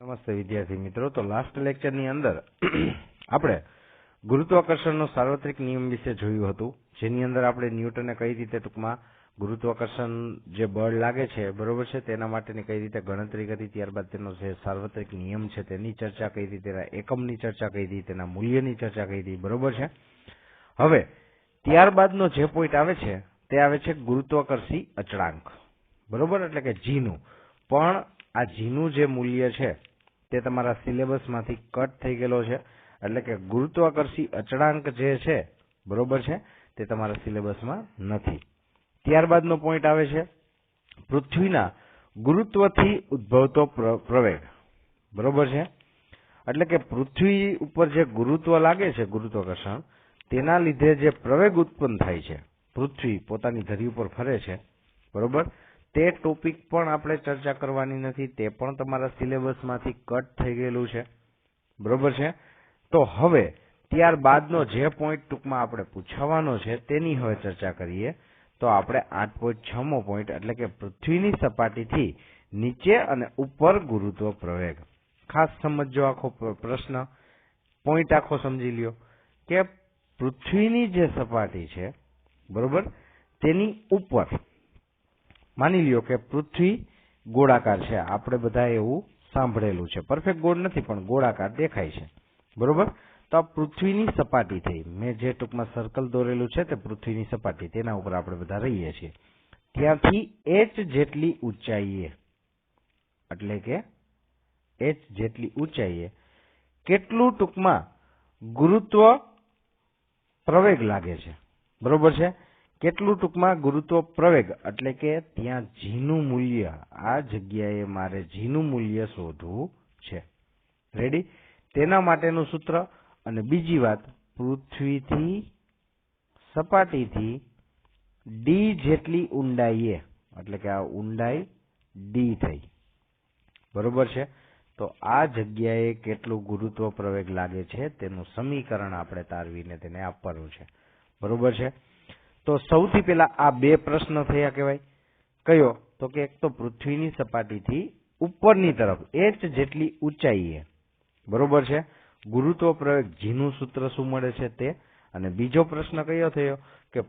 નમસ્તે વિદ્યાર્થી મિત્રો, તો લાસ્ટ લેક્ચરની અંદર આપણે ગુરુત્વાકર્ષણનો સાર્વત્રિક નિયમ વિશે જોયું હતું, જેની અંદર આપણે ન્યૂટને કઈ રીતે ટૂંકમાં ગુરુત્વાકર્ષણ જે બળ લાગે છે બરોબર છે તેના માટેની કઈ રીતે ગણતરી કરી, ત્યારબાદ તેનો જે સાર્વત્રિક નિયમ છે તેની ચર્ચા કરી હતી, તેના એકમની ચર્ચા કરી હતી, તેના મૂલ્યની ચર્ચા કરી હતી બરોબર છે. હવે ત્યારબાદનો જે પોઈન્ટ આવે છે તે આવે છે ગુરુત્વાકર્ષી અચળાંક બરોબર, એટલે કે જીનું. પણ આ જીનું જે મૂલ્ય છે તે તમારા સિલેબસમાંથી કટ થઈ ગયેલો છે, એટલે કે ગુરુત્વાકર્ષી અચળાંક જે છે બરોબર છે તે તમારા સિલેબસમાં નથી. ત્યારબાદનો પોઈન્ટ આવે છે પૃથ્વીના ગુરુત્વથી ઉદ્ભવતો પ્રવેગ બરોબર છે, એટલે કે પૃથ્વી ઉપર જે ગુરુત્વ લાગે છે ગુરુત્વાકર્ષણ તેના લીધે જે પ્રવેગ ઉત્પન્ન થાય છે, પૃથ્વી પોતાની ધરી ઉપર ફરે છે બરોબર, તે ટોપિક પણ આપણે ચર્ચા કરવાની નથી, તે પણ તમારા સિલેબસમાંથી કટ થઈ ગયેલું છે બરોબર છે. તો હવે ત્યારબાદનો જે પોઈન્ટ ટૂંકમાં આપણે પૂછવાનો છે તેની હવે ચર્ચા કરીએ. તો આપણે 8.6મો પોઈન્ટ, એટલે કે પૃથ્વીની સપાટીથી નીચે અને ઉપર ગુરુત્વ પ્રવેગ. ખાસ સમજો, આખો પ્રશ્ન પોઈન્ટ આખો સમજી લ્યો કે પૃથ્વીની જે સપાટી છે બરોબર તેની ઉપર માની લ્યો કે પૃથ્વી ગોળાકાર છે, આપણે બધા એવું સાંભળેલું છે, પરફેક્ટ ગોળ નથી પણ ગોળાકાર દેખાય છે બરોબર. તો આ પૃથ્વીની સપાટી થઈ, મેં જે ટૂંકમાં સર્કલ દોરેલું છે તે પૃથ્વીની સપાટી, તેના ઉપર આપણે બધા રહીએ છીએ, ત્યાંથી h જેટલી ઊંચાઈએ, એટલે કે h જેટલી ઊંચાઈએ કેટલું ટૂંકમાં ગુરુત્વ પ્રવેગ લાગે છે બરોબર છે, કેટલું ટૂંકમાં ગુરુત્વ પ્રવેગ, એટલે કે ત્યાં જીનું મૂલ્ય, આ જગ્યાએ મારે જીનું મૂલ્ય શોધવું છે. રેડી? તેના માટેનું સૂત્ર. અને બીજી વાત, પૃથ્વીથી સપાટીથી ડી જેટલી ઊંડાઈએ, એટલે કે આ ઊંડાઈ ડી થઈ બરોબર છે, તો આ જગ્યાએ કેટલું ગુરુત્વ પ્રવેગ લાગે છે તેનું સમીકરણ આપણે તારવીને તેને આપવાનું છે બરોબર છે. તો સૌથી પહેલા આ બે પ્રશ્ન થયા કહેવાય. કયો? તો કે એક તો પૃથ્વીની સપાટીથી ઉપરની તરફ h જેટલી ઊંચાઈએ બરોબર છે ગુરુત્વ પ્રવેગ જીનું સૂત્ર શું મળે છે તે, અને બીજો પ્રશ્ન કયો થયો કે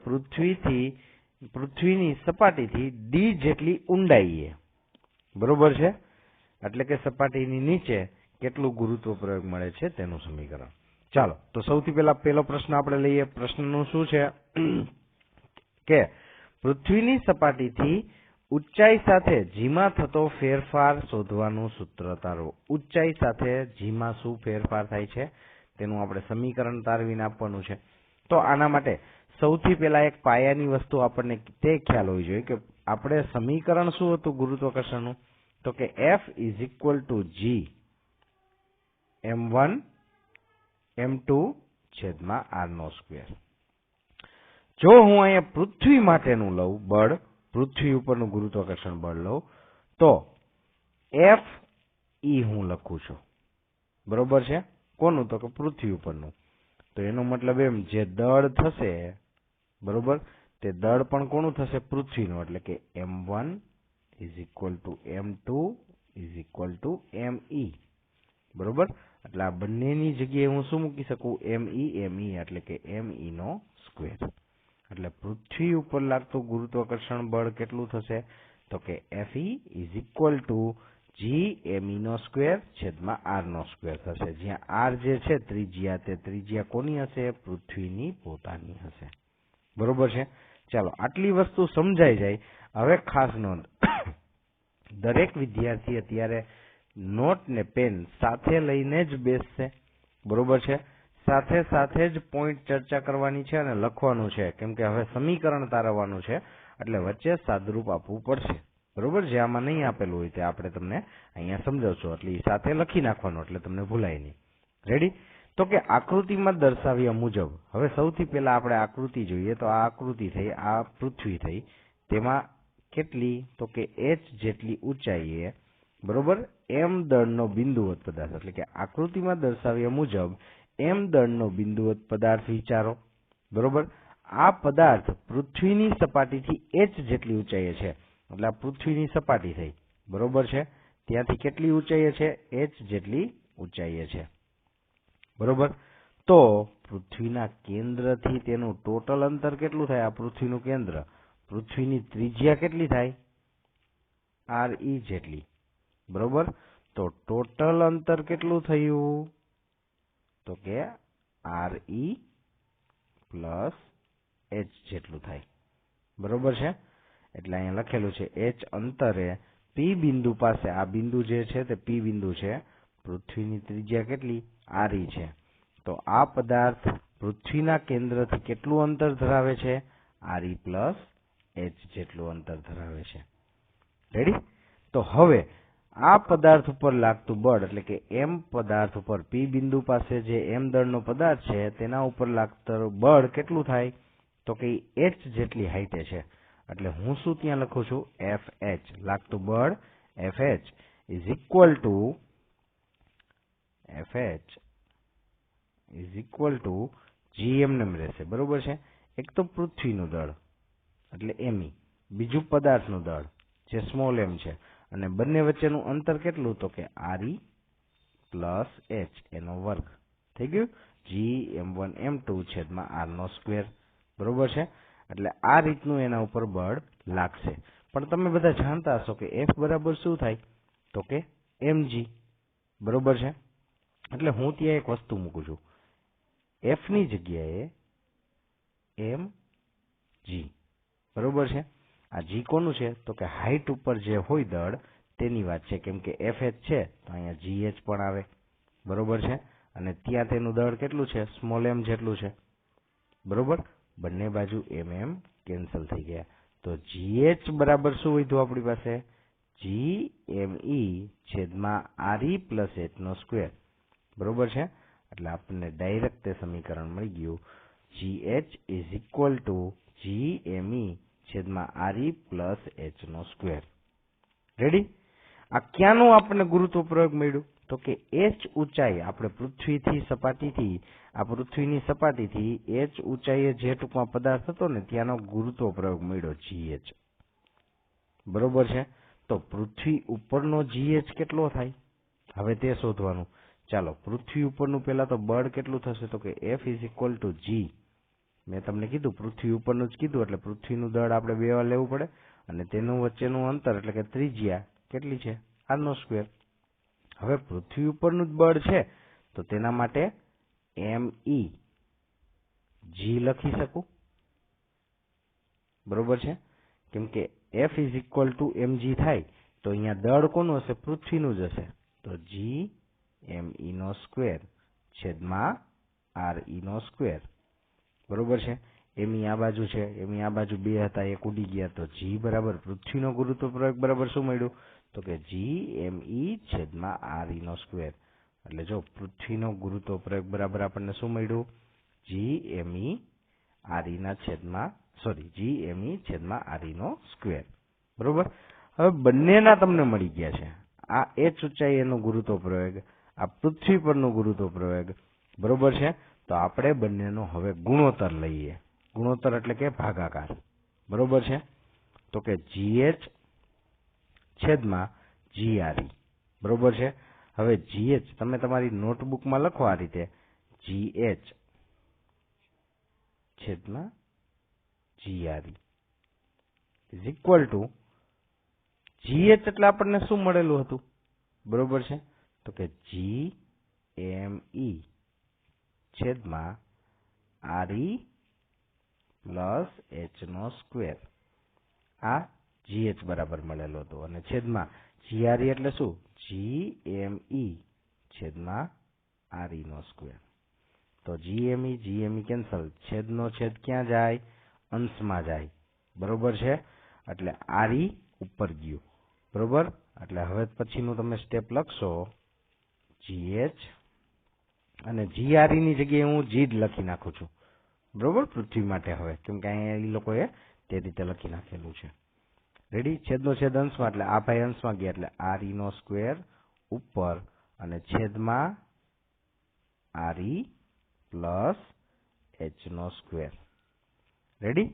પૃથ્વીની સપાટીથી ડી જેટલી ઊંડાઈએ બરોબર છે, એટલે કે સપાટીની નીચે કેટલું ગુરુત્વ પ્રવેગ મળે છે તેનું સમીકરણ. ચાલો, તો સૌથી પહેલા પહેલો પ્રશ્ન આપણે લઈએ. પ્રશ્નનું શું છે કે પૃથ્વીની સપાટીથી ઊંચાઈ સાથે જીમાં થતો ફેરફાર શોધવાનું સૂત્ર તારવો. ઊંચાઈ સાથે જીમાં શું ફેરફાર થાય છે તેનું આપણે સમીકરણ તારવીને આપવાનું છે. તો આના માટે સૌથી પહેલા એક પાયાની વસ્તુ આપણને તે ખ્યાલ હોવી જોઈએ કે આપણે સમીકરણ શું હતું ગુરુત્વાકર્ષણનું, તો કે F = G m1 m2 r². જો હું અહીંયા પૃથ્વી માટેનું લઉં બળ, પૃથ્વી ઉપરનું ગુરુત્વાકર્ષણ બળ લઉં, તો F હું લખું છું બરોબર છે. કોનું? તો કે પૃથ્વી ઉપરનું. તો એનો મતલબ એમ, જે દળ થશે બરોબર તે દળ પણ કોનું થશે? પૃથ્વીનું, એટલે કે m1 = m2 me બરોબર. એટલે આ બંનેની જગ્યાએ હું શું મૂકી શકું? me, એટલે કે me². એટલે પૃથ્વી ઉપર લાગતું ગુરુત્વાકર્ષણ બળ કેટલું થશે? તો કે Fe = G me² r² થશે, જ્યાં r જે છે ત્રિજ્યા, તે ત્રિજ્યા કોની હશે? પૃથ્વીની પોતાની હશે બરોબર છે. ચાલો, આટલી વસ્તુ સમજાઈ જાય. હવે ખાસ નોંધ, દરેક વિદ્યાર્થી અત્યારે નોટ ને પેન સાથે લઈને જ બેસશે બરોબર છે, સાથે સાથે જ પોઈન્ટ ચર્ચા કરવાની છે અને લખવાનું છે, કેમ કે હવે સમીકરણ તારવવાનું છે, એટલે વચ્ચે સાદરૂપ આપવું પડશે બરોબર. જે આમાં નહીં આપેલું હોય તે આપણે તમને અહીંયા સમજાવશું, એટલે એ સાથે લખી નાખવાનું, એટલે તમને ભૂલાય નહીં. રેડી? તો કે આકૃતિમાં દર્શાવ્યા મુજબ, હવે સૌથી પહેલા આપણે આકૃતિ જોઈએ. તો આ આકૃતિ થઈ, આ પૃથ્વી થઈ, તેમાં કેટલી? તો કે h જેટલી ઊંચાઈએ બરોબર m દળનો બિંદુવત પદાર્થ, એટલે કે આકૃતિમાં દર્શાવ્યા મુજબ m દળનો બિંદુવત પદાર્થ વિચારો બરોબર. આ પદાર્થ પૃથ્વીની સપાટીથી h જેટલી ઊંચાઈએ છે, એટલે આ પૃથ્વીની સપાટી થઈ, બરોબર છે. ત્યાંથી કેટલી ઊંચાઈએ છે? h જેટલી ઊંચાઈએ છે, બરોબર. તો પૃથ્વીના કેન્દ્રથી તેનું ટોટલ અંતર કેટલું થાય? આ પૃથ્વીનું કેન્દ્ર, પૃથ્વીની ત્રિજ્યા કેટલી થાય? re જેટલી, બરોબર. તો ટોટલ અંતર કેટલું થયું? તો કે re પ્લસ h જેટલું થાય, બરોબર છે. એટલે અહીંયા લખેલું છે h અંતરે પી બિંદુ પાસે, આ બિંદુ જે છે તે પી બિંદુ છે, પૃથ્વીની ત્રિજ્યા કેટલી? re છે. તો આ પદાર્થ પૃથ્વીના કેન્દ્રથી કેટલું અંતર ધરાવે છે? re પ્લસ h જેટલું અંતર ધરાવે છે. રેડી? તો હવે આ પદાર્થ ઉપર લાગતું બળ, એટલે કે m પદાર્થ ઉપર, પી બિંદુ પાસે જે m દળનો પદાર્થ છે તેના ઉપર લાગતું બળ કેટલું થાય? તો કે h જેટલી હાઈટે છે. એટલે હું શું ત્યાં લખું છું? fh, લાગતું બળ fh is equal two gm એમ રહેશે, બરોબર છે. એક તો પૃથ્વીનું દળ એટલે me, બીજું પદાર્થનું દળ જે સ્મોલ m છે, અને બંને વચ્ચેનું અંતર કેટલું? તો કે re પ્લસ h એનો વર્ગ થઈ ગયું, gm1m2 છેદમાં r નો સ્ક્વેર, બરોબર છે. એટલે આ રીતનું એના ઉપર બળ લાગશે. પણ તમે બધા જાણતા હશો કે F બરાબર શું થાય? તો કે mg, બરોબર છે. એટલે હું ત્યાં એક વસ્તુ મૂકું છું, F ની જગ્યાએ mg, બરોબર છે. આ g કોનું છે? તો કે હાઈટ ઉપર જે હોય દળ તેની વાત છે, કેમ કે fh છે તો અહીંયા gh પણ આવે, બરોબર છે. અને ત્યાં તેનું દળ કેટલું છે? સ્મોલ m જેટલું છે, બરોબર. બંને બાજુ mm કેન્સલ થઈ ગયા. તો gh બરાબર શું વધ્યું આપણી પાસે? gme છેદમાં re પ્લસ h નો સ્ક્વેર, બરોબર છે. એટલે આપણને ડાયરેક્ટ તે સમીકરણ મળી ગયું, gh is equal two gme છેદમાં re પ્લસ h નો સ્ક્વેર. રેડી? આ ક્યાંનું આપણને ગુરુત્વ પ્રયોગ મળ્યું? તો કે h ઊંચાઈ, આપણે પૃથ્વીની સપાટીથી h ઊંચાઈએ જે ટૂંકમાં પદાર્થ હતો ને ત્યાંનો ગુરુત્વ પ્રયોગ મળ્યો gh, બરોબર છે. તો પૃથ્વી ઉપરનો gh કેટલો થાય? હવે તે શોધવાનું. ચાલો, પૃથ્વી ઉપરનું પહેલા તો બળ કેટલું થશે? તો કે F is equal two g, મેં તમને કીધું પૃથ્વી ઉપરનું જ કીધું, એટલે પૃથ્વીનું દળ આપણે બે વાર લેવું પડે, અને તેનું વચ્ચેનું અંતર એટલે કે ત્રિજ્યા કેટલી છે? r નો સ્ક્વેર. હવે પૃથ્વી ઉપરનું જ બળ છે તો તેના માટે me g લખી શકું, બરોબર છે. કેમ કે F is equal two mg થાય તો અહીંયા દળ કોનું હશે? પૃથ્વીનું જ હશે. તો g me નો સ્ક્વેર છેદમાં re નો સ્ક્વેર, બરોબર છે. me આ બાજુ છે, me આ બાજુ બે હતા, એક ઉડી ગયા, તો g બરાબર પૃથ્વીનો ગુરુત્વ પ્રયોગ બરાબર શું મળ્યું? તો કે gme છેદમાં re નો સ્ક્વેર. એટલે જો પૃથ્વીનો ગુરુત્વ પ્રયોગ બરાબર આપણને શું મળ્યું? gme છેદમાં re નો સ્ક્વેર, બરોબર. હવે બંનેના તમને મળી ગયા છે, આ h ઊંચાઈ એનો ગુરુત્વ પ્રયોગ, આ પૃથ્વી પરનો ગુરુત્વ પ્રયોગ, બરોબર છે. તો આપણે બંનેનો હવે ગુણોત્તર લઈએ. ગુણોત્તર એટલે કે ભાગાકાર, બરોબર છે. તો કે gh છેદમાં gre, બરોબર છે. હવે gh તમે તમારી નોટબુકમાં લખો આ રીતે, gh છેદમાં gre is equal two gh એટલે આપણને શું મળેલું હતું? બરોબર છે. તો કે gme છેદમાં re પ્લસ h નો સ્ક્વેર, આ gh બરાબર મળેલો હતો, અને છેદમાં gre એટલે શું? gme છેદમાં re નો સ્ક્વેર. તો gme કેન્સલ, છેદનો છેદ ક્યાં જાય? અંશમાં જાય, બરોબર છે. એટલે re ઉપર ગયું, બરોબર. એટલે હવે પછીનું તમે સ્ટેપ લખશો gh, અને gre ની જગ્યાએ હું g જ લખી નાખું છું, બરોબર, પૃથ્વી માટે. હવે કેમ કે અહીંયા એ લોકોએ તે રીતે લખી નાખેલું છે. રેડી? છેદનો છેદ અંશમાં, એટલે આ ભાઈ અંશમાં ગયા, એટલે re નો સ્ક્વેર ઉપર અને છેદમાં re પ્લસ h નો સ્ક્વેર. રેડી?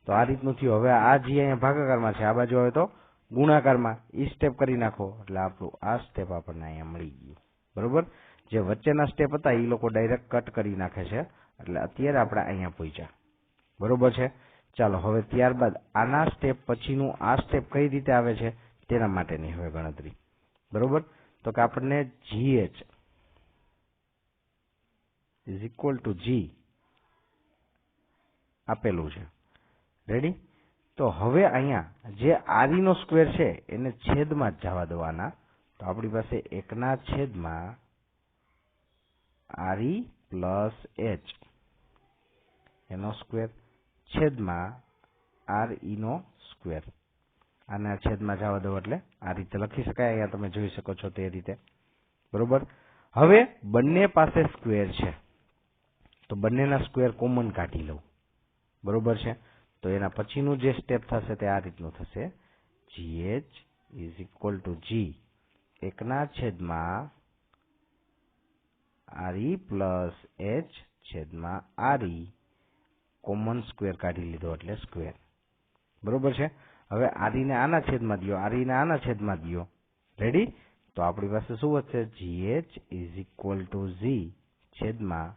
તો આ રીતનું થયું। હવે આ જી અહીંયા ભાગાકારમાં છે, આ બાજુ આવે તો ગુણાકારમાં, ઈ સ્ટેપ કરી નાખો એટલે આપણું આ સ્ટેપ આપણને અહીંયા મળી ગયું। બરોબર, જે વચ્ચેના સ્ટેપ હતા એ લોકો ડાયરેક્ટ કટ કરી નાખે છે, એટલે અત્યારે આપણે અહીંયા પહોંચ્યા। બરોબર છે, ચાલો હવે ત્યારબાદ આના સ્ટેપ પછીનું આ સ્ટેપ કઈ રીતે આવે છે તેના માટેની હવે ગણતરી। બરોબર, તો કે આપણને GH is equal two G આપેલું છે। રેડી, તો હવે અહીંયા જે RE નો સ્ક્વેર છે એને છેદમાં જ જવા દેવાના, તો આપણી પાસે 1/, RE પ્લસ H એનો સ્ક્વેર છેદમાં RE નો સ્ક્વેર, આના છેદમાં જવા દો એટલે આ રીતે લખી શકાય। અહીંયા તમે જોઈ શકો છો તે રીતે। બરોબર, હવે બંને પાસે સ્ક્વેર છે તો બંનેના સ્ક્વેર કોમન કાઢી લઉં। બરોબર છે, તો એના પછીનું જે સ્ટેપ થશે તે આ રીતનું થશે, GH is equal two G 1/, RE plus H છેદમાં RE, કોમન સ્ક્વેર કાઢી લીધો એટલે સ્ક્વેર। બરોબર છે, હવે RE ને આના છેદમાં દો, RE ને આના છેદમાં દો। રેડી, તો આપણી પાસે શું વધશે, GH is equal two Z છેદમાં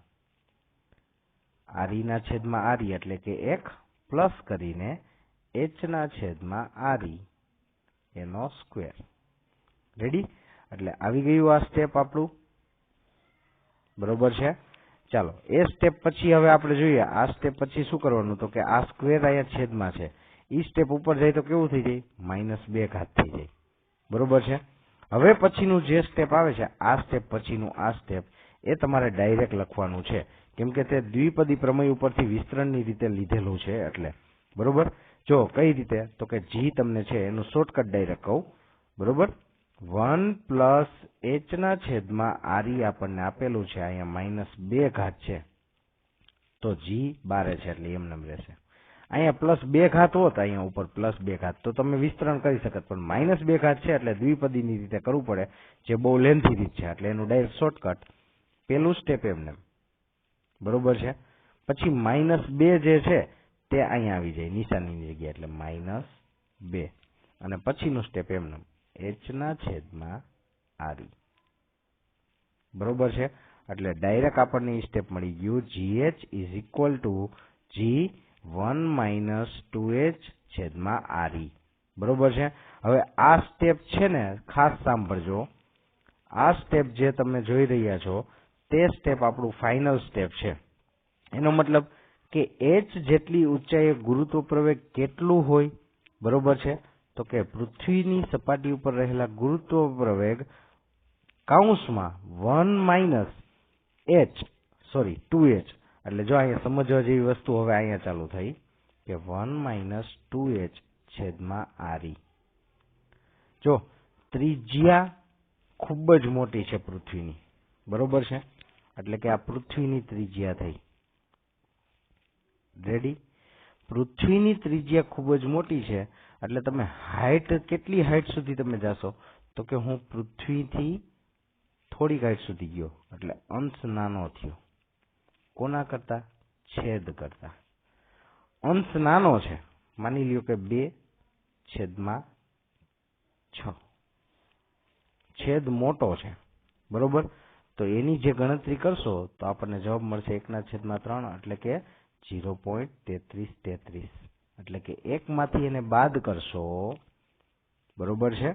RE ના છેદમાં RE એટલે કે 1 પ્લસ કરીને H ના છેદમાં RE એનો સ્ક્વેર। રેડી, એટલે આવી ગયું આ સ્ટેપ આપણું। બરોબર છે, ચાલો એ સ્ટેપ પછી હવે આપણે જોઈએ આ સ્ટેપ પછી શું કરવાનું, તો કે આ સ્ક્વેર અહીંયા છેદમાં છે, ઈ સ્ટેપ ઉપર જાય તો કેવું થઈ જાય, -2 થઈ જાય। બરોબર છે, હવે પછીનું જે સ્ટેપ આવે છે આ સ્ટેપ પછીનું આ સ્ટેપ એ તમારે ડાયરેક્ટ લખવાનું છે, કેમ કે તે દ્વિપદી પ્રમેય ઉપરથી વિસ્તરણની રીતે લીધેલું છે એટલે। બરોબર, જો કઈ રીતે, તો કે G તમને છે એનું શોર્ટકટ ડાયરેક્ટ કહું। બરોબર, 1 પ્લસ H ના છેદમાં RE આપણને આપેલું છે, અહીંયા -2 છે તો G બારે છે એટલે એમ નમ રહેશે। અહીંયા +2 હોત, અહીંયા ઉપર +2 તો તમે વિસ્તરણ કરી શકત, પણ -2 છે એટલે દ્વિપદીની રીતે કરવું પડે, જે બહુ લેન્થી રીત છે એટલે એનું ડાયરેક્ટ શોર્ટકટ પેલું સ્ટેપ એમને। બરોબર છે, પછી -2 જે છે તે અહીંયા આવી જાય નિશાનીની જગ્યાએ એટલે -2, અને પછીનું સ્ટેપ એમને H ના છેદમાં RE। બરોબર છે, એટલે ડાયરેક્ટ આપણને એ સ્ટેપ મળી ગયું, GH is equal two G 1 - 2H છેદમાં RE। બરોબર છે, હવે આ સ્ટેપ છે ને ખાસ સાંભળજો, આ સ્ટેપ જે તમે જોઈ રહ્યા છો તે સ્ટેપ આપણું ફાઇનલ સ્ટેપ છે। એનો મતલબ કે H જેટલી ઊંચાઈએ ગુરુત્વ પ્રવેગ કેટલું હોય। બરોબર છે, તો કે પૃથ્વીની સપાટી ઉપર રહેલા ગુરુત્વ પ્રવેગ કૌંસમાં 2H, એટલે જો અહીંયા સમજવા જેવી વસ્તુ હવે અહીંયા ચાલુ થઈ કે 1 - 2H છેદમાં RE। જો ત્રિજ્યા ખૂબ જ મોટી છે પૃથ્વીની, બરોબર છે, એટલે કે આ પૃથ્વીની ત્રિજ્યા થઈ। રેડી, પૃથ્વીની ત્રિજ્યા ખૂબ જ મોટી છે એટલે તમે હાઈટ, કેટલી હાઈટ સુધી તમે જાશો, તો કે હું પૃથ્વીથી થોડીક હાઈટ સુધી ગયો એટલે અંશ નાનો થયો, કોના કરતા, છેદ કરતા। અંશ નાનો છે, માની લ્યો કે 2/6, છેદ મોટો છે। બરોબર, તો એની જે ગણતરી કરશો તો આપણને જવાબ મળશે 1/3 એટલે કે 0.3333, એટલે કે 1 માંથી એને બાદ કરશો, બરોબર છે,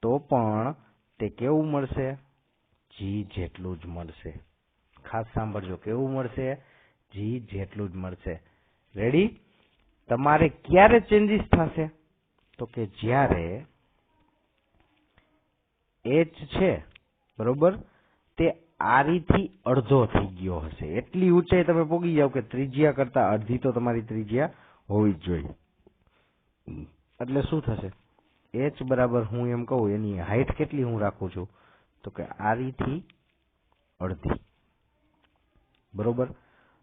તો પણ તે કેવું મળશે, G જેટલું જ મળશે। ખાસ સાંભળજો, કેવું મળશે, G જેટલું જ મળશે। રેડી, તમારે ક્યારે ચેન્જીસ થશે, તો કે જ્યારે H છે, બરોબર, તે RE થી અડધો થઈ ગયો હશે, એટલી ઊંચાઈ તમે પોગી જાવ કે ત્રિજ્યા કરતા અડધી તો તમારી ત્રિજ્યા હોવી જ જોઈએ। એટલે શું થશે, H બરાબર હું એમ કહું એની હાઈટ કેટલી હું રાખું છું, તો કે RE થી અડધી। બરોબર,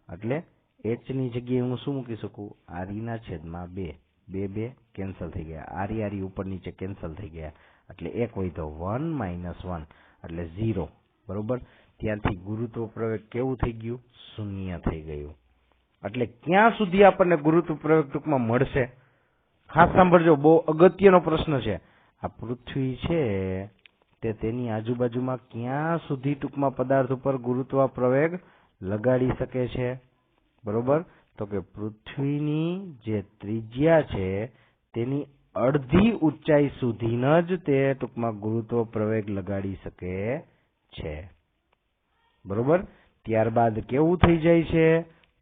એટલે H ની જગ્યાએ હું શું મૂકી શકું, RE ના છેદમાં 2, 2 કેન્સલ થઈ ગયા, RE ઉપર નીચે કેન્સલ થઈ ગયા, એટલે 1 વધ્યો, 1 - 1 એટલે 0। બરોબર, ત્યાંથી ગુરુત્વ પ્રવેગ કેવું થઈ ગયું, શૂન્ય થઈ ગયું। એટલે ક્યાં સુધી આપણને ગુરુત્વ પ્રવેગ ટૂંકમાં મળશે? ખાસ સાંભળજો, બહુ અગત્યનો પ્રશ્ન છે. આ પૃથ્વી છે તે તેની આજુબાજુમાં ક્યાં સુધી ટૂંકમાં પદાર્થ ઉપર ગુરુત્વ પ્રવેગ લગાડી શકે છે? બરોબર, તો કે પૃથ્વીની જે ત્રિજ્યા છે તેની અડધી ઊંચાઈ સુધીનો જ તે ટૂંકમાં ગુરુત્વ પ્રવેગ લગાડી શકે છે. બરોબર, ત્યારબાદ કેવું થઈ જાય છે?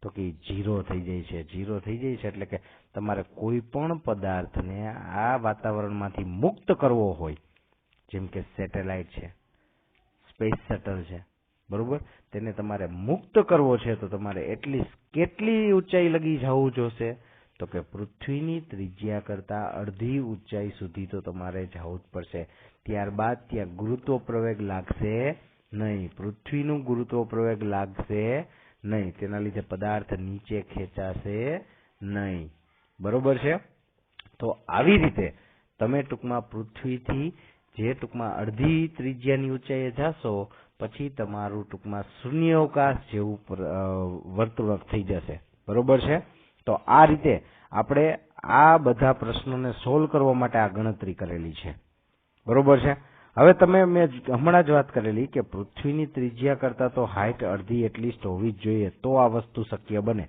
તો કે 0 થઈ જાય છે. 0 થઈ જાય છે એટલે કે તમારે કોઈ પણ પદાર્થને આ વાતાવરણમાંથી મુક્ત કરવો હોય, જેમ કે સેટેલાઇટ છે, સ્પેસ શટલ છે, બરોબર, તેને તમારે મુક્ત કરવો છે તો તમારે એટલીસ્ટ કેટલી ઊંચાઈ લગી જવું જોશે? તો કે પૃથ્વીની ત્રિજ્યા કરતા અડધી ઊંચાઈ સુધી તો તમારે જવું જ પડશે. ત્યારબાદ ત્યાં ગુરુત્વ પ્રવેગ લાગશે નહીં. પૃથ્વીનું ગુરુત્વ પ્રવેગ લાગશે નહીં, તેના લીધે પદાર્થ નીચે ખેંચાશે નહીં. બરોબર છે? તો આવી રીતે તમે ટૂંકમાં પૃથ્વીથી જે ટૂંકમાં અડધી ત્રિજ્યાની ઊંચાઈએ જશો પછી તમારું ટૂંકમાં શૂન્યાવકાશ જેવું વર્તુળક થઈ જશે. બરોબર છે? તો આ રીતે આપણે આ બધા પ્રશ્નોને સોલ્વ કરવા માટે આ ગણતરી કરેલી છે. બરોબર છે? હવે મેં હમણાં જ વાત કરેલી કે પૃથ્વીની ત્રિજ્યા કરતા તો હાઈટ અડધી એટલીસ્ટ હોવી જ જોઈએ તો આ વસ્તુ શક્ય બને.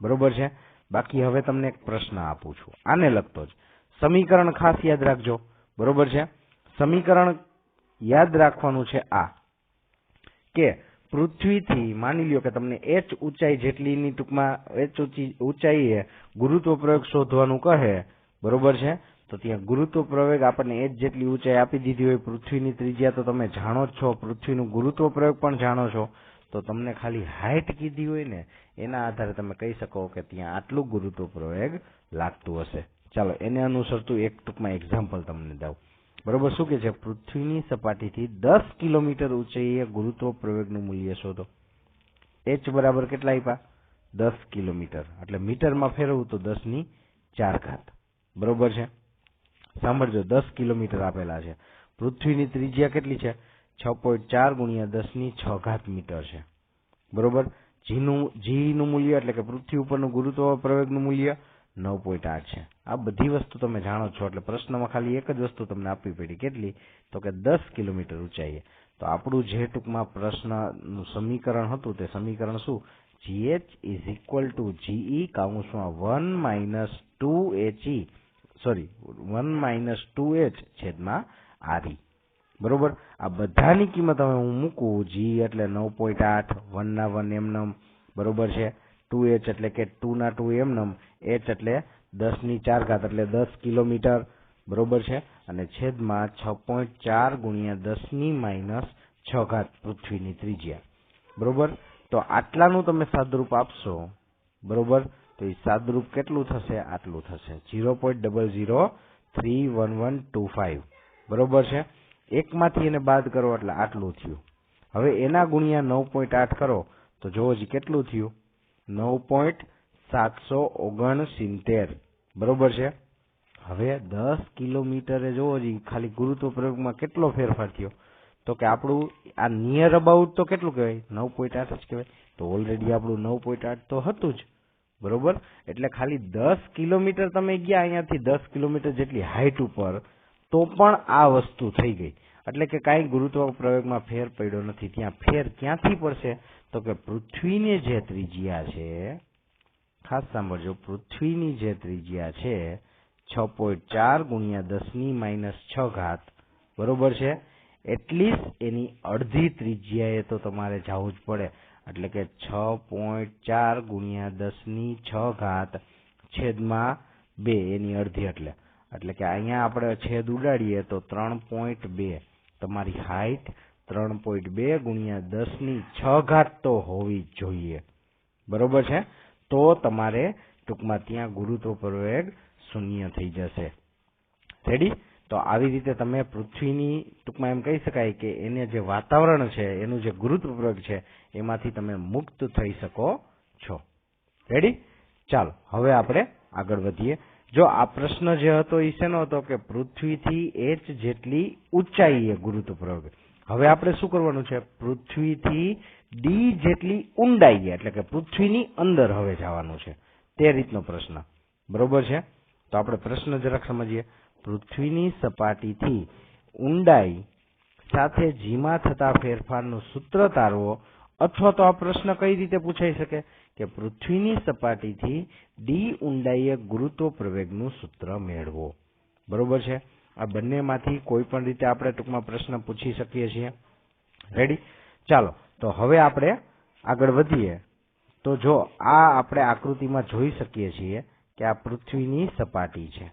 બરોબર છે? બાકી હવે તમને એક પ્રશ્ન આપું છું આને લગતો જ. સમીકરણ ખાસ યાદ રાખજો. બરોબર છે? સમીકરણ યાદ રાખવાનું છે આ કે પૃથ્વીથી માની લ્યો કે તમને h ઊંચાઈ જેટલીની ટૂંકમાં h ઊંચાઈએ ગુરુત્વ પ્રવેગ શોધવાનું કહે. બરોબર છે? તો ત્યાં ગુરુત્વ પ્રવેગ આપણને h જેટલી ઊંચાઈ આપી દીધી હોય, પૃથ્વીની ત્રિજ્યા તો તમે જાણો જ છો, પૃથ્વીનું ગુરુત્વ પ્રવેગ પણ જાણો છો, તો તમને ખાલી હાઈટ કીધી હોય ને એના આધારે તમે કહી શકો કે ત્યાં આટલું ગુરુત્વ પ્રવેગ લાગતું હશે. ચાલો એને અનુસરતું એક ટૂંકમાં એક્ઝામ્પલ તમને દઉં. બરોબર, શું કે છે? પૃથ્વીની સપાટીથી 10 કિલોમીટર ઊંચાઈએ ગુરુત્વ પ્રવેગનું મૂલ્ય શોધો. h બરાબર કેટલા આપ્યા? 10 કિલોમીટર, એટલે મીટરમાં ફેરવવું તો 10⁴. બરોબર છે? સાંભળજો, 10 કિલોમીટર આપેલા છે. પૃથ્વીની ત્રિજ્યા કેટલી છે? 6.4 × 10⁶ મીટર છે. બરોબર, જીનું મૂલ્ય એટલે કે પૃથ્વી ઉપરનું ગુરુત્વ પ્રવેગનું મૂલ્ય 9.8 છે. આ બધી વસ્તુ તમે જાણો છો એટલે પ્રશ્નમાં ખાલી એક જ વસ્તુ તમને આપવી પડી. કેટલી? તો કે 10 કિલોમીટર ઊંચાઈએ. તો આપણું જે ટૂંકમાં પ્રશ્નનું સમીકરણ હતું તે સમીકરણ શું? GH = GE (1 - 2h) RE. બરોબર, આ બધાની કિંમત હવે હું મૂકું. G એટલે 9.8, 1 ના 1 એમનમ, બરોબર છે, 2h એટલે કે 2 ના 2 એમનમ, h એટલે 10⁴ એટલે 10 કિલોમીટર. બરોબર છે, અને છેદમાં 6.4 × 10⁻⁶ પૃથ્વીની ત્રિજ્યા. બરોબર, તો આટલાનું તમે સાદુરૂપ આપશો. બરોબર, તો એ સાદુરૂપ કેટલું થશે? આટલું થશે, 0.00311125. બરોબર છે? એકમાંથી એને બાદ કરો એટલે આટલું થયું. હવે એના ગુણ્યા 9.8 કરો તો જોવો જ કેટલું થયું? 9.769. બરોબર છે? હવે 10 કિલોમીટરે જોવો જ ખાલી ગુરુત્વ પ્રયોગમાં કેટલો ફેરફાર થયો? તો કે આપણું આ નિયર અબાઉટ તો કેટલું કહેવાય? 9.8 જ કહેવાય. તો ઓલરેડી આપણું 9.8 તો હતું જ. બરોબર, એટલે ખાલી 10 કિલોમીટર તમે ગયા અહીંયાથી 10 કિલોમીટર જેટલી હાઈટ ઉપર તો પણ આ વસ્તુ થઈ ગઈ. એટલે કે કાંઈ ગુરુત્વ પ્રયોગમાં ફેર પડ્યો નથી. ત્યાં ફેર ક્યાંથી પડશે? તો કે પૃથ્વીની જે ત્રિજ્યા છે, ખાસ સાંભળજો, પૃથ્વીની જે ત્રિજ્યા છે 6.4 × 10⁻⁶. બરોબર છે? એટલીસ્ટ એની અડધી ત્રિજ્યાએ તો તમારે જવું જ પડે. એટલે કે 6.4 × 10⁻², એની અડધી એટલે કે અહીંયા આપણે છેદ ઉડાડીએ તો 3.2. તમારી હાઈટ 3.2 × 10⁶ તો હોવી જ જોઈએ. બરોબર છે? તો તમારે ટૂંકમાં ત્યાં ગુરુત્વ પ્રવેગ 0 થઈ જશે. રેડી? તો આવી રીતે તમે પૃથ્વીની ટૂંકમાં એમ કહી શકાય કે એને જે વાતાવરણ છે એનું જે ગુરુત્વ પ્રવેગ છે એમાંથી તમે મુક્ત થઈ શકો છો. રેડી? ચાલો હવે આપણે આગળ વધીએ. જો આ પ્રશ્ન જે હતો એ શેનો હતો? કે પૃથ્વીથી h જેટલી ઊંચાઈએ ગુરુત્વ પ્રવેગ. હવે આપણે શું કરવાનું છે? પૃથ્વીથી ડી જેટલી ઊંડાઈએ, એટલે કે પૃથ્વીની અંદર હવે જવાનું છે, તે રીતનો પ્રશ્ન. બરોબર છે? તો આપણે પ્રશ્ન જરાક સમજીએ. પૃથ્વીની સપાટીથી ઊંડાઈ સાથે જીમાં થતા ફેરફારનું સૂત્ર તારવો, અથવા તો આ પ્રશ્ન કઈ રીતે પૂછાઈ શકે કે પૃથ્વીની સપાટીથી ડી ઊંડાઈએ ગુરુત્વ પ્રવેગનું સૂત્ર મેળવો. બરોબર છે? આ બંનેમાંથી કોઈ પણ રીતે આપણે ટૂંકમાં પ્રશ્ન પૂછી શકીએ છીએ. રેડી? ચાલો, તો હવે આપણે આગળ વધીએ. તો જો આ આપણે આકૃતિમાં જોઈ શકીએ છીએ કે આ પૃથ્વીની સપાટી છે.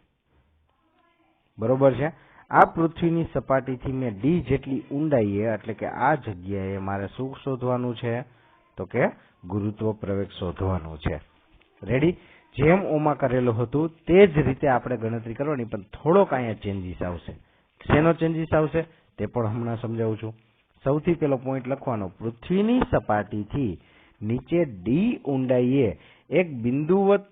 બરોબર છે? આ પૃથ્વીની સપાટીથી મેં ડી જેટલી ઊંડાઈએ, એટલે કે આ જગ્યાએ મારે શું શોધવાનું છે? તો કે ગુરુત્વ પ્રવેગ શોધવાનું છે. રેડી? જેમ ઓમાં કરેલું હતું તે જ રીતે આપણે ગણતરી કરવાની, પણ થોડોક અહીંયા ચેન્જીસ આવશે. શેનો ચેન્જીસ આવશે તે પણ હમણાં સમજાવું છું. સૌથી પહેલો પોઈન્ટ લખવાનો, પૃથ્વીની સપાટીથી નીચે ડી ઊંડાઈએ એક બિંદુવત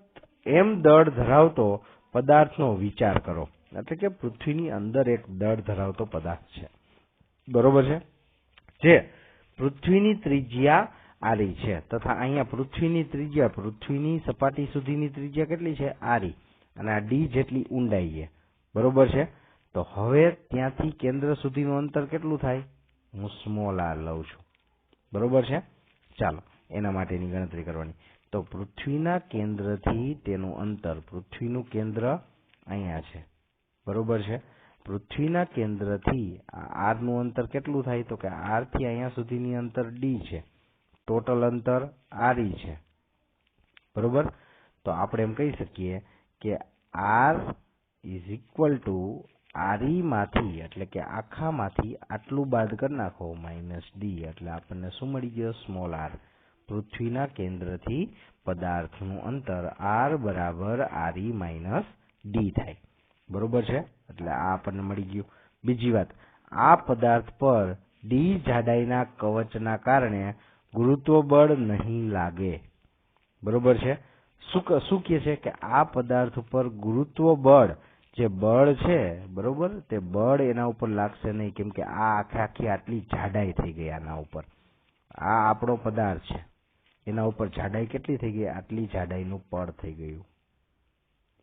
એમ દળ ધરાવતો પદાર્થનો વિચાર કરો. એટલે કે પૃથ્વીની અંદર એક દળ ધરાવતો પદાર્થ છે. બરોબર છે? જે પૃથ્વીની ત્રિજ્યા આરી છે, તથા અહીંયા પૃથ્વીની ત્રિજ્યા, પૃથ્વીની સપાટી સુધીની ત્રિજ્યા કેટલી છે? આરી, અને આ ડી જેટલી ઊંડાઈ છે. બરોબર છે? તો હવે ત્યાંથી કેન્દ્ર સુધીનું અંતર કેટલું થાય? હું સ્મોલ આર લઉં છું. બરોબર છે? ચાલો, એના માટેની ગણતરી કરવાની. તો પૃથ્વીના કેન્દ્રથી તેનું અંતર, પૃથ્વીનું કેન્દ્ર અહીંયા છે. બરોબર છે? પૃથ્વીના કેન્દ્રથી આર નું અંતર કેટલું થાય? તો કે આર થી અહીંયા સુધીની અંતર ડી છે. ટોટલ અંતર આરી છે. બરોબર? તો આપણે એમ કહી શકીએ કે આર ઇઝ ઇક્વલ ટુ આરી માંથી, એટલે કે આખામાંથી આટલું બાદ કરી નાખો, માઇનસ ડી, એટલે આપણને શું મળી ગયો? Small r. પૃથ્વીના કેન્દ્રથી પદાર્થનું અંતર આર બરાબર આરી માઇનસ ડી થાય. બરોબર છે? એટલે આ આપણને મળી ગયું. બીજી વાત, આ પદાર્થ પર ડી જાડાઈના કવચના કારણે ગુરુત્વ બળ નહીં લાગે. બરોબર છે? શું કહે છે કે આ પદાર્થ ઉપર ગુરુત્વ બળ, જે બળ છે, બરોબર, તે બળ એના ઉપર લાગશે નહીં, કેમ કે આ આખી આટલી જાડાઈ થઈ ગઈ આના ઉપર. આ આપણો પદાર્થ છે, એના ઉપર જાડાઈ કેટલી થઈ ગઈ? આટલી જાડાઈનું પડ થઈ ગયું.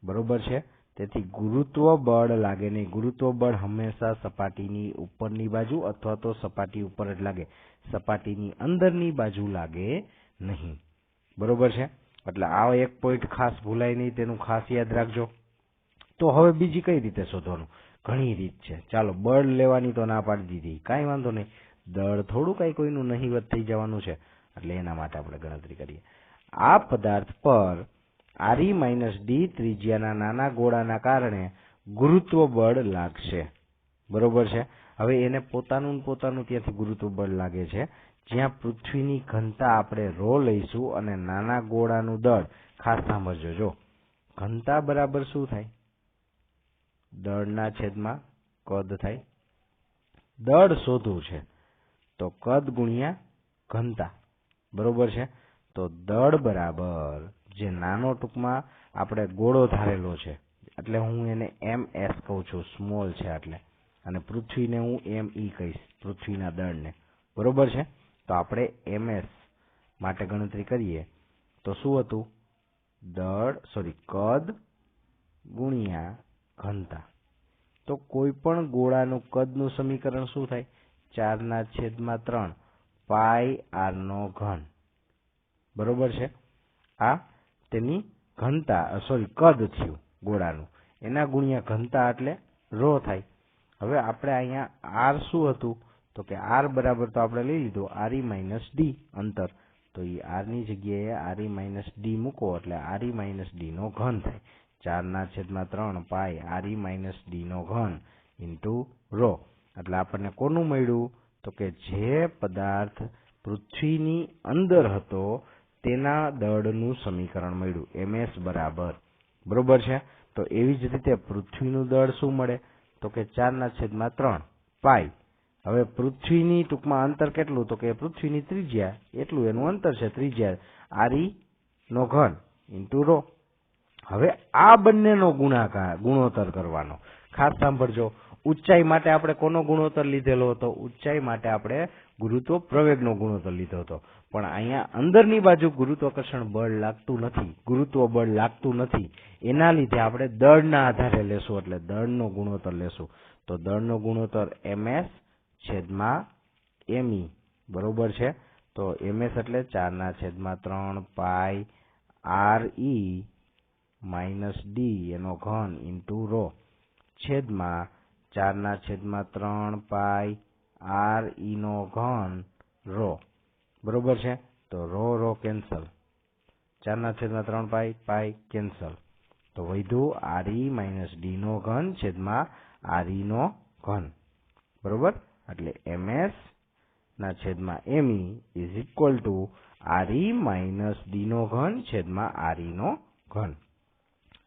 બરોબર છે? તેથી ગુરુત્વ બળ લાગે નહીં. ગુરુત્વ બળ હંમેશા સપાટીની ઉપરની બાજુ અથવા તો સપાટી ઉપર જ લાગે, સપાટીની અંદરની બાજુ લાગે નહીં. બરોબર છે? એટલે આ એક પોઈન્ટ ખાસ ભૂલાય નહીં, તેનું ખાસ યાદ રાખજો. તો હવે બીજી કઈ રીતે શોધવાનું? ઘણી રીત છે. ચાલો, બળ લેવાની તો ના પાડી દીધી, કાંઈ વાંધો નહીં. દળ થોડું કાંઈ કોઈનું નહીવત થઈ જવાનું છે, એટલે એના માટે આપણે ગણતરી કરીએ. આ પદાર્થ પર આરી માઇનસ ડી ત્રિજ્યાના નાના ગોળાના કારણે ગુરુત્વ બળ લાગશે. બરોબર છે? હવે એને પોતાનું ત્યાંથી ગુરુત્વ બળ લાગે છે, જ્યાં પૃથ્વીની ઘનતા આપણે રો લઈશું અને નાના ગોળાનું દળ, ખાસ સાંભળજો, જો ઘનતા બરાબર શું થાય? દળના છેદમાં કદ થાય. દળ શોધવું છે તો કદ ગુણ્યા ઘનતા. બરોબર છે? તો દળ બરાબર, જે નાનો ટૂંકમાં આપણે ગોળો ધારેલો છે, એટલે હું એને MS કહું છું, સ્મોલ છે એટલે, અને પૃથ્વીને હું ME કહીશ, પૃથ્વીના દળને. બરોબર છે? તો આપણે MS માટે ગણતરી કરીએ તો શું હતું? કદ ગુણ્યા ઘનતા. તો કોઈ પણ ગોળાનું કદનું સમીકરણ શું થાય? 4/3 પાઈ આર નો ઘન. બરોબર છે? આ તેની ઘનતા, કદ થયું ગોળાનું, એના ગુણ્યા ઘનતા એટલે રો થાય. હવે આપણે અહીંયા આર શું હતું? તો કે આર બરાબર તો આપણે લઈ લીધું આરી માઇનસ ડી અંતર. તો એ આર ની જગ્યાએ આરી માઇનસ ડી મૂકો, એટલે આરી માઇનસ ડી નો ઘન થાય. 4/3 પાઈ આરી માઇનસ ડી નો ઘન ઇન્ટુ રો. એટલે આપણને કોનું મળ્યું? તો કે જે પદાર્થ પૃથ્વીની અંદર હતો તેના દળનું સમીકરણ મળ્યું, MS બરાબર. બરોબર છે? તો એવી જ રીતે પૃથ્વીનું દળ શું મળે? તો કે 4/3 પાઈ. હવે પૃથ્વીની ટૂંકમાં અંતર કેટલું? તો કે પૃથ્વીની ત્રિજ્યા એટલું એનું અંતર છે, ત્રિજ્યા આરી નો ઘન ઇન્ટુ રો. હવે આ બંનેનો ગુણોત્તર કરવાનો. ખાસ સાંભળજો, ઊંચાઈ માટે આપણે કોનો ગુણોત્તર લીધેલો હતો? ઊંચાઈ માટે આપણે ગુરુત્વ પ્રવેગનો ગુણોત્તર લીધો હતો, પણ અહીંયા અંદરની બાજુ ગુરુત્વાકર્ષણ બળ લાગતું નથી, ગુરુત્વ બળ લાગતું નથી, એના લીધે આપણે દળના આધારે લેશું, એટલે દળનો ગુણોત્તર લેશું. તો દળનો ગુણોત્તર ms છેદમાં me બરોબર છે. તો ms એટલે 4/3 પાઈ re માઇનસ ડી એનો ઘન ઇન્ટુ રો છેદમાં 4/3 પાઈ re નો ઘન રો બરોબર છે. તો રો કેન્સલ, 4/3 પાઈ કેન્સલ, તો વધ્યું re માઇનસ ડી નો ઘન છેદમાં re નો ઘન બરોબર. એટલે ms ના છેદમાં me is equal to re minus D નો ઘન છેદમાં re નો ઘન.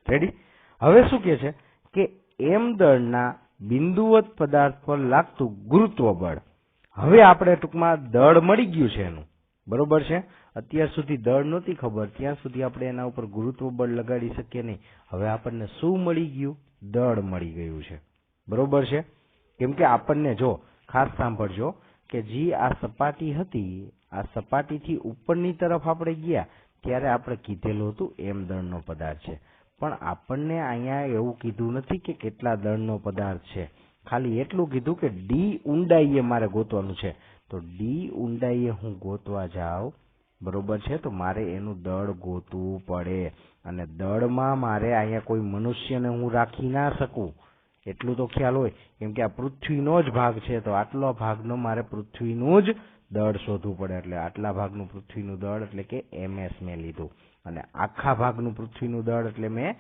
રેડી. હવે શું કે છે કે m દળના બિંદુવત પદાર્થ પર લાગતું ગુરુત્વ બળ. હવે આપણે ટૂંકમાં દળ મળી ગયું છે એનું બરોબર છે. અત્યાર સુધી દળ નહોતી ખબર, ત્યાં સુધી આપણે એના ઉપર ગુરુત્વ બળ લગાડી શકીએ નહીં. હવે આપણને શું મળી ગયું? દળ મળી ગયું છે બરોબર છે. કેમ કે આપણને જો ખાસ સાંભળજો કે જે આ સપાટી હતી, આ સપાટીથી ઉપરની તરફ આપણે ગયા ત્યારે આપણે કીધેલું હતું m દળનો પદાર્થ છે, પણ આપણને અહીંયા એવું કીધું નથી કે કેટલા દળનો પદાર્થ છે, ખાલી એટલું કીધું કે ડી ઊંડાઈએ મારે ગોતવાનું છે. તો ડી ઊંડાઈએ હું ગોતવા જાઉં બરોબર છે, તો મારે એનું દળ ગોતવું પડે, અને દળમાં મારે અહીંયા કોઈ મનુષ્યને હું રાખી ના શકું, એટલું તો ખ્યાલ હોય. કેમ કે આ પૃથ્વીનો જ ભાગ છે, તો આટલો ભાગનો મારે પૃથ્વીનું જ દળ શોધવું પડે. એટલે આટલા ભાગનું પૃથ્વીનું દળ એટલે કે ms મેં લીધું, અને આખા ભાગનું પૃથ્વીનું દળ એટલે મેં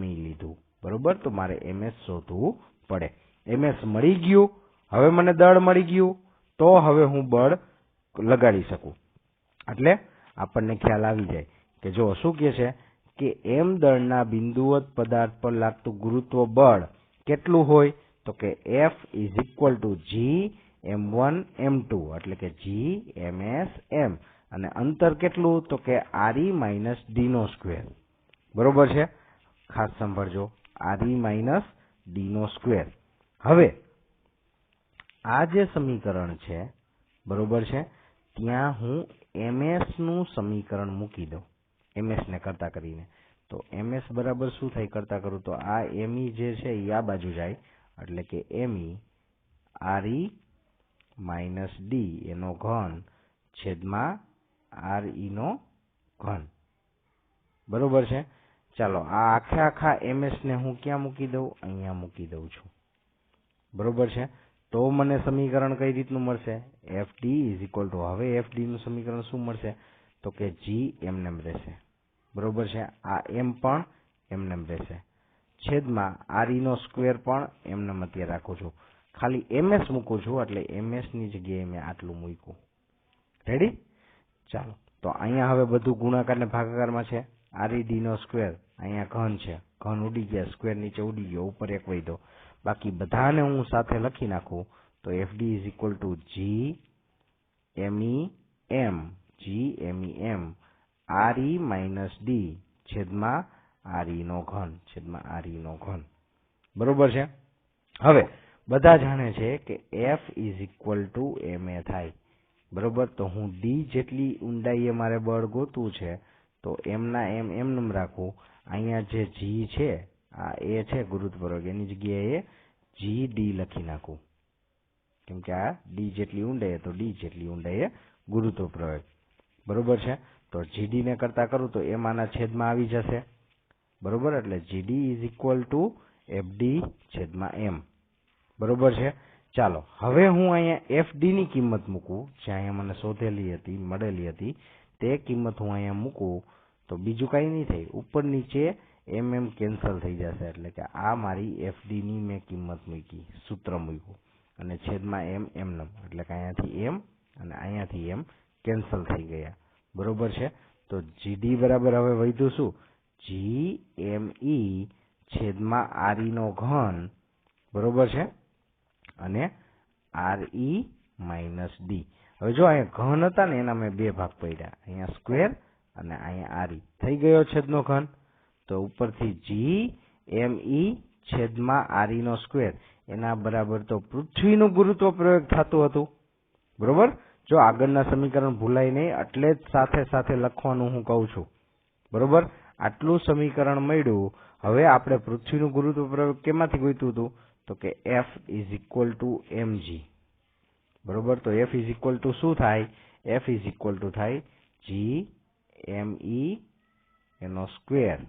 me લીધું બરોબર. તો મારે ms શોધવું પડે. ms મળી ગયું, હવે મને દળ મળી ગયું, તો હવે હું બળ લગાડી શકું. એટલે આપણને ખ્યાલ આવી જાય કે જો શું કે છે કે m દળના બિંદુવત પદાર્થ પર લાગતું ગુરુત્વ બળ કેટલું હોય? તો કે F is equal two G m1 m2 એટલે કે G ms m, અને અંતર કેટલું? તો કે re માઇનસ ડી નો સ્ક્વેર બરોબર છે. ખાસ સાંભળજો, re માઇનસ ડી નો સ્ક્વેર. હવે આ જે સમીકરણ છે બરોબર છે, ત્યાં હું ms નું સમીકરણ મૂકી દઉં, ms ને કરતા કરીને. તો ms બરાબર શું થાય કરતા કરું તો આ me જે છે એ આ બાજુ જાય, એટલે કે me re માઇનસ ડી એનો ઘન છેદમાં re નો ઘન બરોબર છે. ચાલો આ આખા ms ને હું ક્યાં મૂકી દઉં? અહીંયા મૂકી દઉં છું બરોબર છે. તો મને સમીકરણ કઈ રીતનું મળશે? fd ઇઝ ઇક્વલ ટુ, હવે fd નું સમીકરણ શું મળશે? તો કે g એમનેમ રહેશે બરોબર છે. આ m પણ એમનેમ રહેશે છેદમાં re નો સ્ક્વેર પણ એમનેમ અત્યારે રાખું છું, ખાલી ms મૂકું છું, એટલે ms ની જગ્યાએ મેં આટલું મૂક્યું. રેડી. ચાલો તો અહીંયા હવે બધું ગુણાકાર ને ભાગાકારમાં છે. red નો સ્ક્વેર અહીંયા ઘન છે, ઘન ઉડી ગયા, સ્ક્વેર નીચે ઉડી ગયો, ઉપર એક વધ્યો, બાકી બધાને હું સાથે લખી નાખું તો fd is equal two g m re minus D છેદમાં re નો ઘન બરોબર છે. હવે બધા જાણે છે કે f is equal two ma થાય બરોબર. તો હું ડી જેટલી ઊંડાઈએ મારે બળ ગોતવું છે, તો m ના એમ રાખું. અહીંયા જે g છે આ એ છે ગુરુત્વપ્રવેગ, એની જગ્યાએ gd લખી નાખું, કેમ કે આ ડી જેટલી ઊંડાઈએ તો ડી જેટલી ઊંડાઈએ ગુરુત્વપ્રવેગ બરોબર છે. તો gd ને કરતા કરું તો એમ આના છેદમાં આવી જશે બરોબર. એટલે gd is equal two fd છેદમાં m બરોબર છે. ચાલો હવે હું અહીંયા fd ની કિંમત મૂકું, જે અહીંયા મને શોધેલી હતી, મળેલી હતી, તે કિંમત હું અહીંયા મૂકું તો બીજું કઈ નહીં થાય, ઉપર નીચે mm કેન્સલ થઈ જશે. એટલે કે આ મારી fd ની મેં કિંમત મૂકી, સૂત્ર મૂક્યું, અને છેદમાં m એમનેમ, એટલે કે અહીંયાથી m અને અહીંયાથી m કેન્સલ થઈ ગયા બરોબર છે. તો gd બરાબર હવે વધ્યું શું? gme છેદમાં re નો ઘન બરોબર છે, અને re માઇનસ ડી. હવે જો અહીંયા ઘન હતા ને એના મેં બે ભાગ પડ્યા, અહીંયા સ્ક્વેર અને અહીંયા re થઈ ગયો છેદનો ઘન. તો ઉપરથી gme છેદમાં re નો સ્ક્વેર એના બરાબર તો પૃથ્વીનું ગુરુત્વ પ્રયોગ થતું હતું બરોબર. જો આગળના સમીકરણ ભૂલાય નહીં એટલે જ સાથે સાથે લખવાનું હું કહું છું, બરોબર? આટલું સમીકરણ મળ્યું. હવે આપણે પૃથ્વીનું ગુરુત્વ પ્રવેગ કેમાંથી ગોત્યું હતું? તો કે F = mg, બરોબર? તો F = શું થાય? F = થાય g એનો સ્ક્વેર,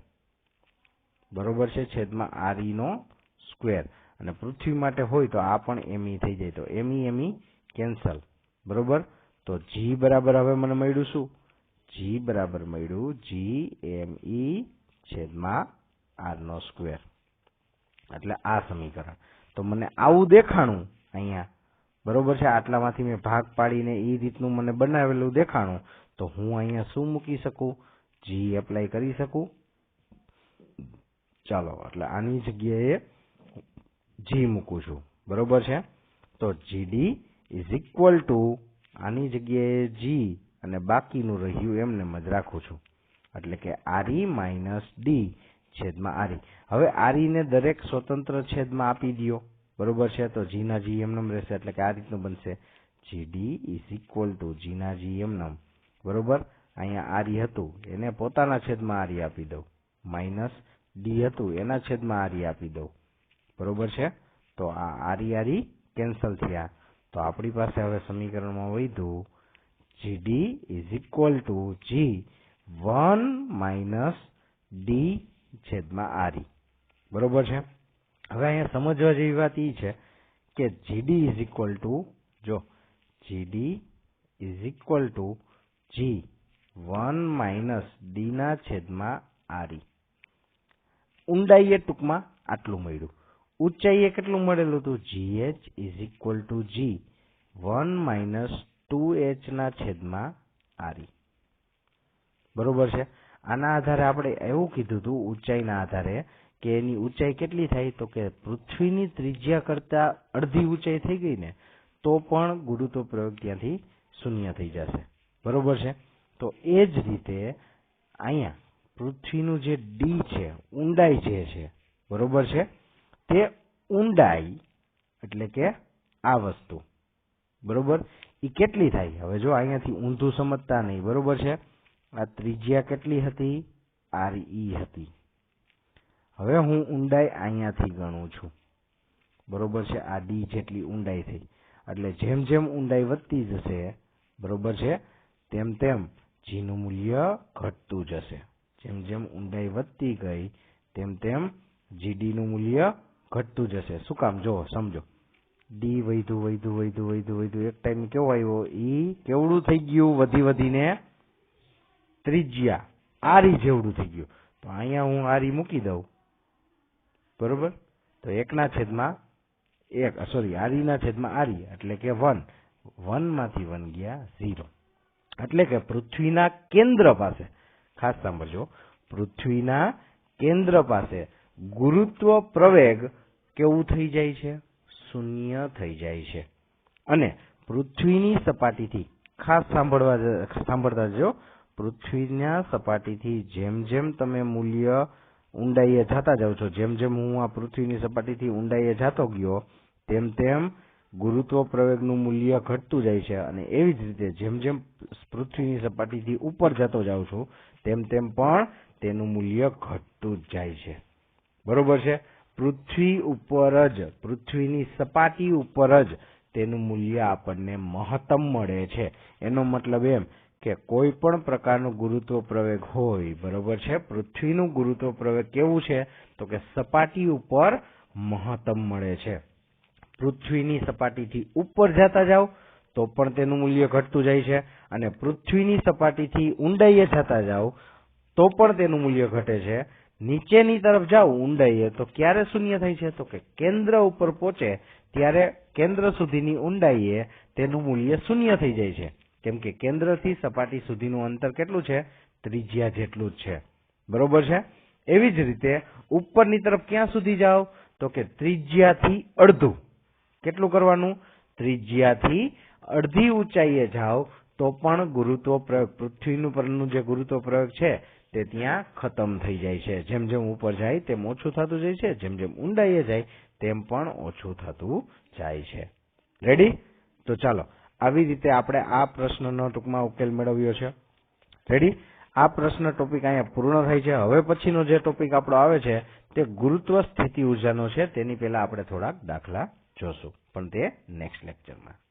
બરોબર છે, છેદમાં re નો સ્ક્વેર. અને પૃથ્વી માટે હોય તો આ પણ me થઈ જાય, તો me કેન્સલ, બરોબર? તો g બરાબર હવે મને મળ્યું શું? g બરાબર મળ્યું gme છેદમાં r નો સ્ક્વેર. એટલે આ સમીકરણ. તો મને આવું દેખાણું અહીંયા, બરોબર છે, આટલામાંથી મેં ભાગ પાડીને એ રીતનું મને બનાવેલું દેખાણું. તો હું અહીંયા શું મૂકી શકું? g એપ્લાય કરી શકું. ચાલો, એટલે આની જગ્યાએ g મૂકું છું, બરોબર છે. તો gd = આની જગ્યાએ g અને બાકીનું રહ્યું એમને જ રાખું છું, એટલે કે re - d છેદમાં re. હવે re ને દરેક સ્વતંત્ર છેદમાં આપી દો, બરોબર છે. તો g ના g એમનેમ રહેશે, એટલે કે આ રીતનું બનશે gd = g ના g એમનેમ, બરોબર. અહીંયા re હતું એને પોતાના છેદમાં re આપી દઉં, માઇનસ d હતું એના છેદમાં re આપી દઉં, બરોબર છે. તો આ re કેન્સલ થયા. તો આપણી પાસે હવે સમીકરણમાં વધ્યું gd = g1 - d છેદમાં re, બરોબર છે. હવે અહીંયા સમજવા જેવી વાત એ છે કે gd જો gd = g1 - d ના છેદમાં re. ઊંડાઈએ ટૂંકમાં આટલું મળ્યું. ઊંચાઈએ કેટલું મળેલું હતું? gh = g1 - 2h ના છેદમાં re, બરોબર છે. આના આધારે આપણે એવું કીધું હતું ઊંચાઈના આધારે કે એની ઊંચાઈ કેટલી થાય? તો કે પૃથ્વીની ત્રિજ્યા કરતા અડધી ઊંચાઈ થઈ ગઈ ને તો પણ ગુરુત્વ પ્રવેગ ત્યાંથી શૂન્ય થઈ જશે, બરોબર છે. તો એ જ રીતે અહીંયા પૃથ્વીનું જે d છે, ઊંડાઈ જે છે, બરોબર છે, તે ઊંડાઈ એટલે કે આ વસ્તુ, બરોબર, એ કેટલી થાય? હવે જો અહીંયાથી ઊંધું સમજતા નહીં, બરોબર છે. આ ત્રિજ્યા કેટલી હતી? re હતી. હવે હું ઊંડાઈ અહીંયાથી ગણું છું, બરોબર છે. આ d જેટલી ઊંડાઈ થઈ, એટલે જેમ જેમ ઊંડાઈ વધતી જશે, બરોબર છે, તેમ તેમ g નું મૂલ્ય ઘટતું જશે. જેમ જેમ ઊંડાઈ વધતી ગઈ તેમ તેમ gd નું મૂલ્ય ઘટતું જશે. શું કામ? જો સમજો, d વધ્યું એક ટાઈમ કેવો આવ્યો? ઈ કેવડું થઈ ગયું? વધીને ત્રિજ્યા re જેવડું થઈ ગયું. તો અહીંયા હું re મૂકી દઉં, બરોબર. તો re ના છેદમાં re, એટલે કે 1 માંથી 1 ગયા 0. એટલે કે પૃથ્વીના કેન્દ્ર પાસે, ખાસ સાંભળજો, પૃથ્વીના કેન્દ્ર પાસે ગુરુત્વ પ્રવેગ કેવું થઈ જાય છે? શૂન્ય થઈ જાય છે. અને પૃથ્વીની સપાટીથી, ખાસ સાંભળતા જજો, પૃથ્વીના સપાટીથી જેમ જેમ તમે મૂલ્ય ઊંડાઈએ જતા જાવ છો, જેમ જેમ હું આ પૃથ્વીની સપાટીથી ઊંડાઈએ જતો ગયો તેમ તેમ ગુરુત્વ પ્રવેગનું મૂલ્ય ઘટતું જાય છે. અને એવી જ રીતે જેમ જેમ પૃથ્વીની સપાટીથી ઉપર જતો જાઉં છું તેમ તેમ પણ તેનું મૂલ્ય ઘટતું જ જાય છે, બરોબર છે. પૃથ્વીની સપાટી ઉપર જ તેનું મૂલ્ય આપણને મહત્તમ મળે છે. એનો મતલબ એમ કે કોઈ પણ પ્રકારનું ગુરુત્વ પ્રવેગ હોય, બરોબર છે, પૃથ્વીનું ગુરુત્વ પ્રવેગ કેવું છે? તો કે સપાટી ઉપર મહત્તમ મળે છે. પૃથ્વીની સપાટીથી ઉપર જતા જાવ તો પણ તેનું મૂલ્ય ઘટતું જાય છે, અને પૃથ્વીની સપાટીથી ઊંડાઈએ જતા જાવ તો પણ તેનું મૂલ્ય ઘટે છે. નીચેની તરફ જાવ ઊંડાઈએ તો ક્યારે શૂન્ય થાય છે? તો કે કેન્દ્ર ઉપર પહોંચે ત્યારે કેન્દ્ર સુધીની ઊંડાઈએ તેનું મૂલ્ય શૂન્ય થઈ જાય છે. કેમ કે કેન્દ્રથી સપાટી સુધીનું અંતર કેટલું છે? ત્રિજ્યા જેટલું જ છે, બરોબર છે. એવી જ રીતે ઉપરની તરફ ક્યાં સુધી જાવ? તો કે ત્રિજ્યાથી અડધું. કેટલું કરવાનું? ત્રિજ્યાથી અડધી ઊંચાઈએ જાવ તો પણ ગુરુત્વ પ્રયોગ, પૃથ્વીનું પરનું જે ગુરુત્વ પ્રયોગ છે તે ત્યાં ખતમ થઈ જાય છે. જેમ જેમ ઉપર જાય તેમ ઓછું થતું જાય છે, જેમ જેમ ઊંડાઈએ જાય તેમ પણ ઓછું થતું જાય છે. રેડી? તો ચાલો આવી રીતે આપણે આ પ્રશ્નનો ટૂંકમાં ઉકેલ મેળવ્યો છે. રેડી? આ પ્રશ્ન ટોપિક અહીંયા પૂર્ણ થાય છે. હવે પછીનો જે ટોપિક આપણો આવે છે તે ગુરુત્વ સ્થિતિ ઉર્જાનો છે. તેની પહેલા આપણે થોડાક દાખલા જોશું, પણ તે નેક્સ્ટ લેક્ચરમાં.